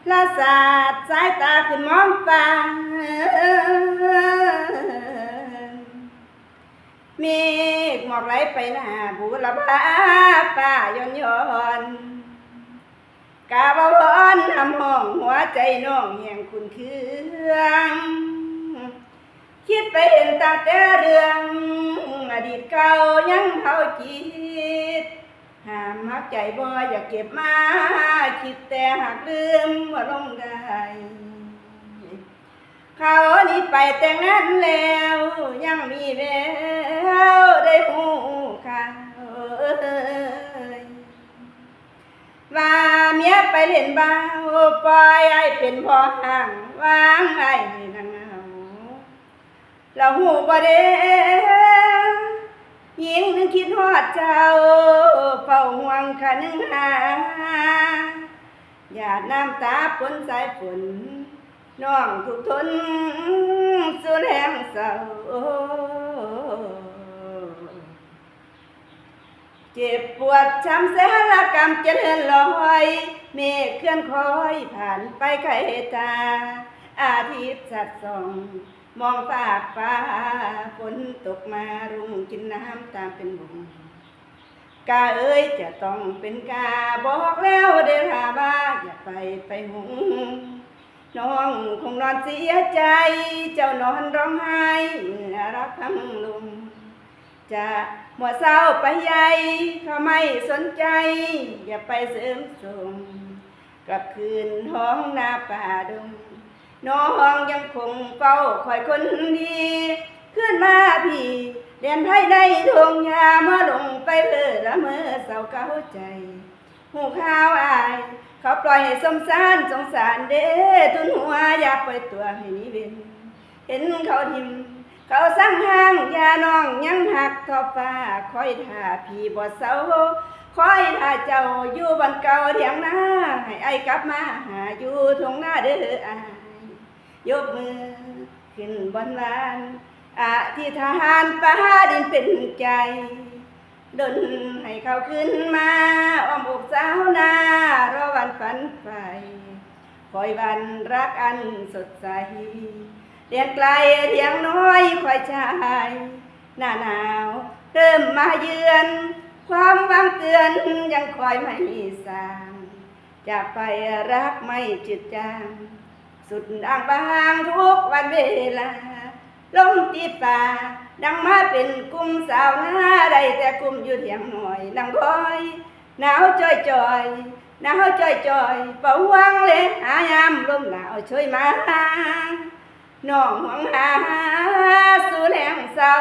ละสาดสายตาขึ้นมองฟ้าเมฆหมอกไหลไปหน้าบูรพาฟ้าย้อนย้อนกาบวอนทำห้องหัวใจน้องแห่งคุณเครื่องคิดไปเห็นตาแต่เรื่องอดีตเก่ายังเผาจิตห้ามหักใจบ่อยากเก็บมาคิดแต่หักลืมว่าลงได้เขานี่ไปแต่งงานแล้วยังมีแววได้หูข่าวว่าเมียไปเล่นบ้าวปล่อยไอ้เป็นพ่อห่างวางไอ้นางเอาเราหูบ่เด้ยิ่งนึกคิดฮอดเจ้าเฝ้าห่วงคะนึงหาหยาดน้ำตาปนสายฝนน้องทุกทนสุดแห่งเศร้าเจ็บปวดช้ำแสนละกำจะเลื่อนลอยเมฆเคลื่อนคอยผ่านไปไกลตาอาทิตย์สัดส่องมองฝากฟ้าฝนตกมารุ่งกินน้ำตามเป็นบุญกาเอ้ยจะต้องเป็นกาบอกแล้วเด้อหาบ้าอย่าไปหุงน้องคงนอนเสียใจเจ้านอนร้องไห้เมื่อรักพังลงจะมัวเศร้าไปใหญ่เขาไม่สนใจอย่าไปเสริมสมกลับคืนท้องนาป่าดงน้องยังคงเฝ้าคอยคนดีขึ้นมาพี่เรียนไทยในดวงยาเมื่อลงไปเพื่อละเมื่อเศร้าเก้าใจหูข้าวอายเขาปล่อยให้สงสารเด้ทุนหัวอยากปล่อยตัวให้นี้เว้นเห็นเขาทิมเขาสั่งห้างยาน้องยังหักทอฟ้าคอยท่าพี่บ่เศร้าคอยท่าเจ้าอยู่บ้านเก่าเถียงนาให้ไอ้กลับมาหาอยู่ทุ่งนาเด้ออายยกมือขึ้นบนลานอธิษฐานฟ้าดินเป็นใจดลให้เขาขึ้นมาอ้อมอกสาวนารอวันฝันไฟคอยวันรักอันสดใสเรียนไกลเถียงน้อยคอยชายหน้าหนาวเริ่มมาเยือนความหวังเตือนยังคอยไม่สางจากไปรักไม่จืดจางสุดอ่างบางทุกวันเวลาลมตีป่าดังมาเป็นกุ้มสาวหน้าใดแต่กุ้มอยู่เถียงหน่อยนั่งคอยหนาวจ่อยหนาวจ่อยเป่าวังเลยหายามลมหนาวช่วยมาน้องหวังหาสู่แหลงเศร้า